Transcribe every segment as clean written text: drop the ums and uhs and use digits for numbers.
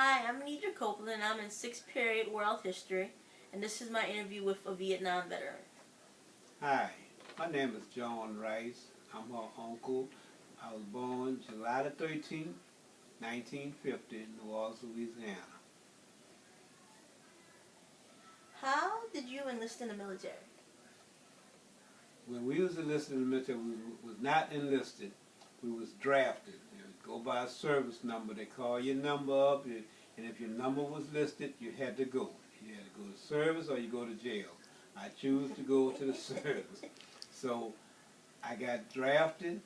Hi, I'm Nedra Copeland. I'm in 6th period world history, and this is my interview with a Vietnam veteran. Hi, my name is John Rice. I'm her uncle. I was born July the 13th, 1950 in New Orleans, Louisiana. How did you enlist in the military? When we was enlisted in the military, we was not enlisted. We was drafted. You go by a service number. They call your number up, and if your number was listed, you had to go. You had to go to service or you go to jail. I choose to go to the service. So I got drafted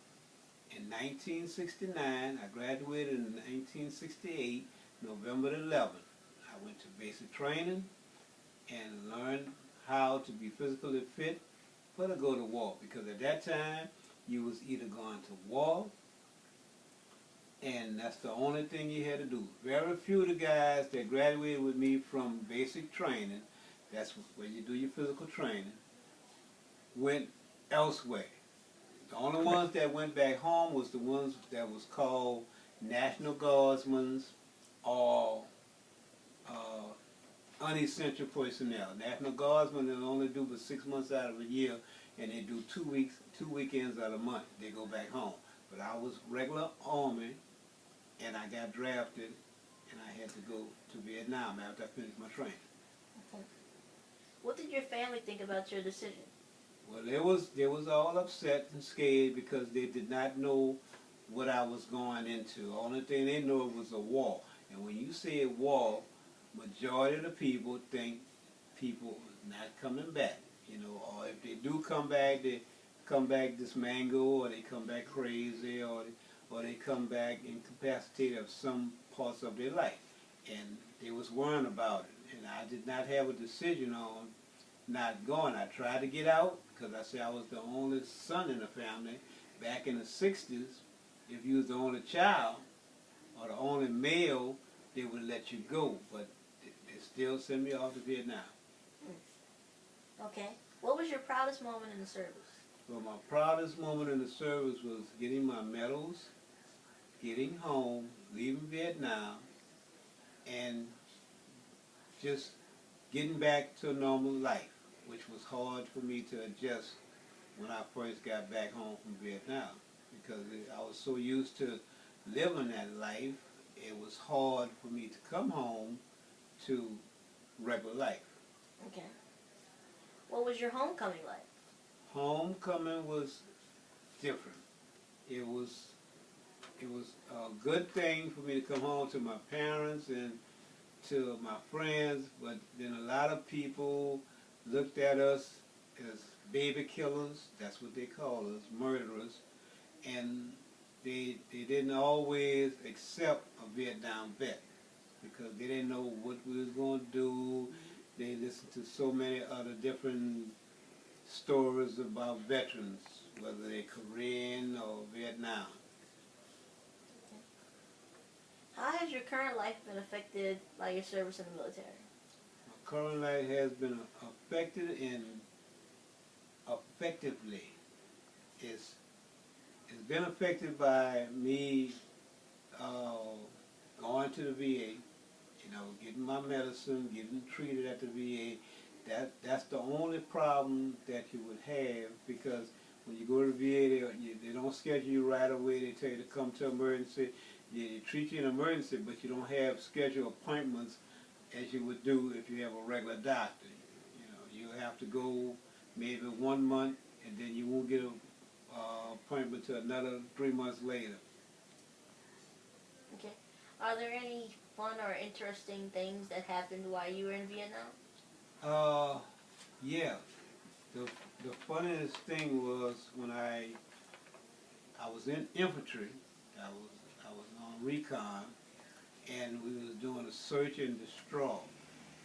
in 1969. I graduated in 1968, November the 11th. I went to basic training and learned how to be physically fit for to go to war, because at that time you was either going to war, and that's the only thing you had to do. Very few of the guys that graduated with me from basic training, that's where you do your physical training, went elsewhere. The only ones that went back home was the ones that was called National Guardsmen or unessential personnel. National Guardsmen they only do but 6 months out of a year, and they do 2 weekends out of a month. They go back home. But I was regular Army, and I got drafted, and I had to go to Vietnam after I finished my training. Okay. What did your family think about your decision? Well, they was all upset and scared because they did not know what I was going into. The only thing they knew was a war. And when you say war, majority of the people think people not coming back, or if they do come back, they come back dismangled, or they come back crazy, or they come back incapacitated of some parts of their life. And they was worrying about it. And I did not have a decision on not going. I tried to get out because I said I was the only son in the family. Back in the 60s, if you was the only child or the only male, they would let you go. But they still sent me off to Vietnam. Okay. What was your proudest moment in the service? Well, my proudest moment in the service was getting my medals, getting home, leaving Vietnam, and just getting back to normal life, which was hard for me to adjust when I first got back home from Vietnam, because I was so used to living that life, it was hard for me to come home to regular life. Okay. What was your homecoming like? Homecoming was different. It was a good thing for me to come home to my parents and to my friends, but then a lot of people looked at us as baby killers. That's what they call us, murderers, and they didn't always accept a Vietnam vet because they didn't know what we was going to do. They listened to so many other different stories about veterans, whether they're Korean or Vietnam. How has your current life been affected by your service in the military? My current life has been affected and effectively. It's been affected by me going to the VA, getting my medicine, getting treated at the VA. That's the only problem that you would have, because when you go to the VA, they don't schedule you right away. They tell you to come to emergency. They treat you in emergency, but you don't have scheduled appointments as you would do if you have a regular doctor. You have to go maybe 1 month, and then you won't get an appointment till another 3 months later. Okay. Are there any fun or interesting things that happened while you were in Vietnam? Yeah. The funniest thing was when I was in infantry. I was on recon, and we was doing a search and destroy.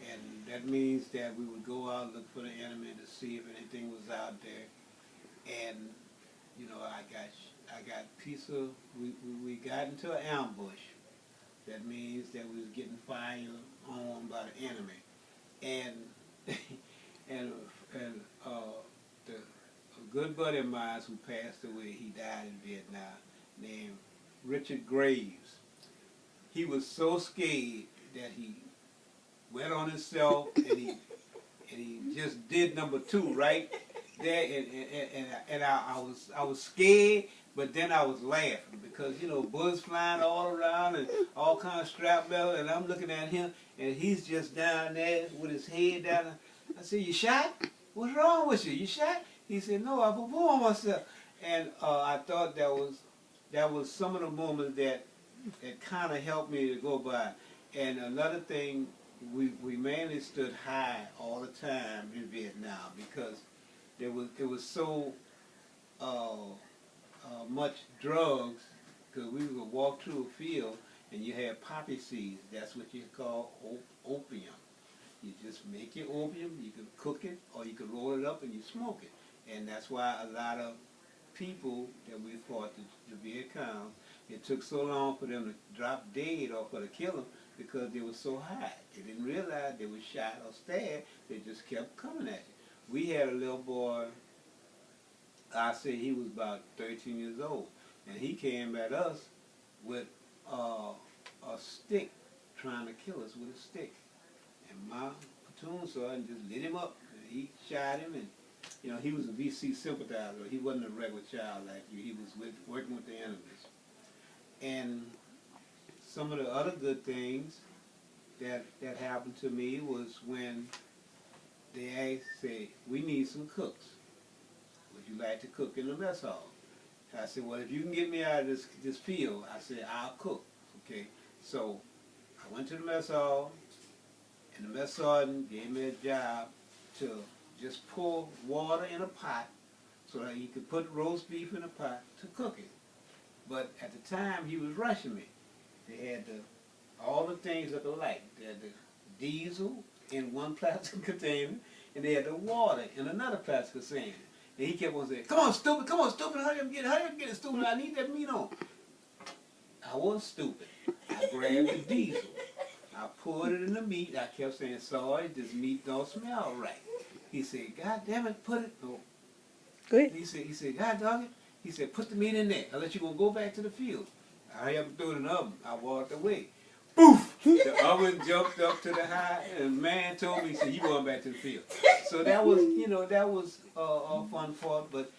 And that means that we would go out and look for the enemy to see if anything was out there. And we got into an ambush. That means that we was getting fired on by the enemy. And a good buddy of mine who passed away, he died in Vietnam, named Richard Graves. He was so scared that he went on himself and he just did number 2 right there, and I was scared, but then I was laughing because, you know, bullets flying all around and all kind of strap metal, and I'm looking at him and he's just down there with his head down. I said, "You shot? What's wrong with you? You shot?" He said, "No, I performed myself." And I thought that was some of the moments that kind of helped me to go by. And another thing, we mainly stood high all the time in Vietnam because it was so much drugs, because we would walk through a field and you had poppy seeds. That's what you call opium. You just make your opium, you can cook it, or you can roll it up and you smoke it. And that's why a lot of people that we fought, the Viet Cong, it took so long for them to drop dead or for to kill them because they were so high. They didn't realize they were shot or stabbed. They just kept coming at you. We had a little boy, I say he was about 13 years old, and he came at us with a stick, trying to kill us with a stick. And my platoon saw it and just lit him up. And he shot him, and you know, he was a VC sympathizer. He wasn't a regular child like you. He was working with the enemies. And some of the other good things that happened to me was when they said, "We need some cooks. Would you like to cook in the mess hall?" I said, "Well, if you can get me out of this field," I said, "I'll cook." Okay, so I went to the mess hall, and the mess sergeant gave me a job to just pour water in a pot so that he could put roast beef in a pot to cook it. But at the time, he was rushing me. They had all the things that they liked. They had the diesel in one plastic container, and they had the water in another plastic container. And he kept on saying, come on, stupid, hurry up and get it, stupid, I need that meat on." I wasn't stupid. I grabbed the diesel. I poured it in the meat. I kept saying, "Sorry, this meat don't smell right." He said, "God damn it, put it." No. Go ahead. He said, "God dog it." He said, "Put the meat in there. Unless you're going to go back to the field." I hurry up and threw it in the oven. I walked away. Poof! The oven jumped up to the high, and the man told me, he said, "You going back to the field." So that was, you know, that was a fun part. But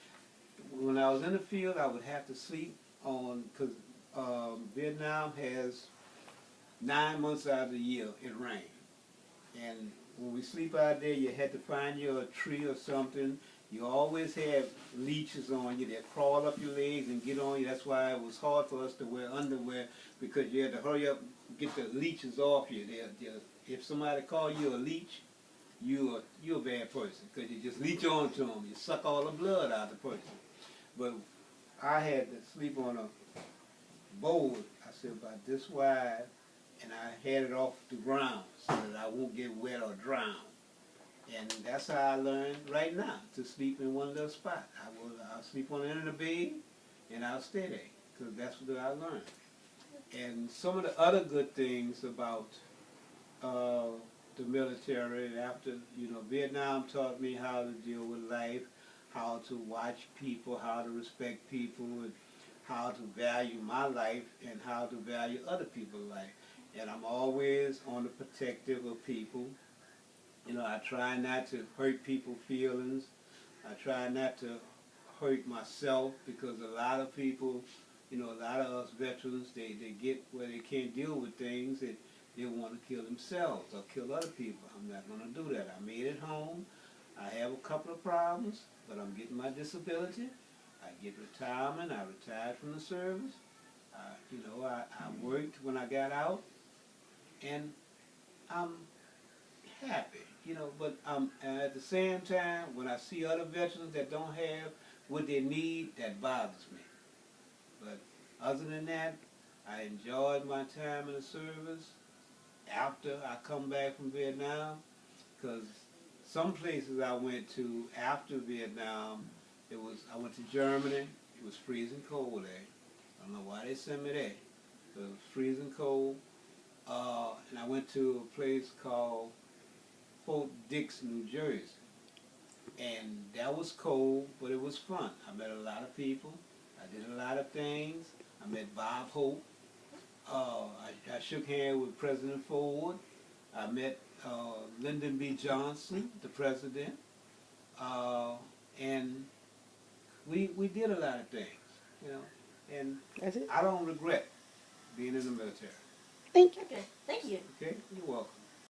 when I was in the field, I would have to sleep on, because Vietnam has 9 months out of the year it rains. And when we sleep out there, you had to find you a tree or something. You always have leeches on you that crawl up your legs and get on you. That's why it was hard for us to wear underwear, because you had to hurry up and get the leeches off you. If somebody called you a leech, you're a bad person, because you just leech onto them. You suck all the blood out of the person. But I had to sleep on a board, I said about this wide, and I had it off the ground so that I won't get wet or drown. And that's how I learned right now to sleep in one little spot. I'll sleep on the end of the bed, and I'll stay there, because that's what I learned. And some of the other good things about the military, after, you know, Vietnam taught me how to deal with life, how to watch people, how to respect people, and how to value my life and how to value other people's life. And I'm always on the protective of people. You know, I try not to hurt people's feelings. I try not to hurt myself, because a lot of people, you know, a lot of us veterans, they get where they can't deal with things and they want to kill themselves or kill other people. I'm not going to do that. I made it home. I have a couple of problems, but I'm getting my disability. I get retirement. I retired from the service. You know, I worked when I got out, and I'm happy, you know, but at the same time, when I see other veterans that don't have what they need, that bothers me. But other than that, I enjoyed my time in the service after I come back from Vietnam, because some places I went to after Vietnam, I went to Germany. It was freezing cold there. I don't know why they sent me there. It was freezing cold. And I went to a place called Fort Dix, New Jersey. And that was cold, but it was fun. I met a lot of people. I did a lot of things. I met Bob Hope. I shook hands with President Ford. I met Lyndon B. Johnson, the president, and we did a lot of things, you know, and That's it. I don't regret being in the military. Thank you. Okay, thank you. Okay, you're welcome.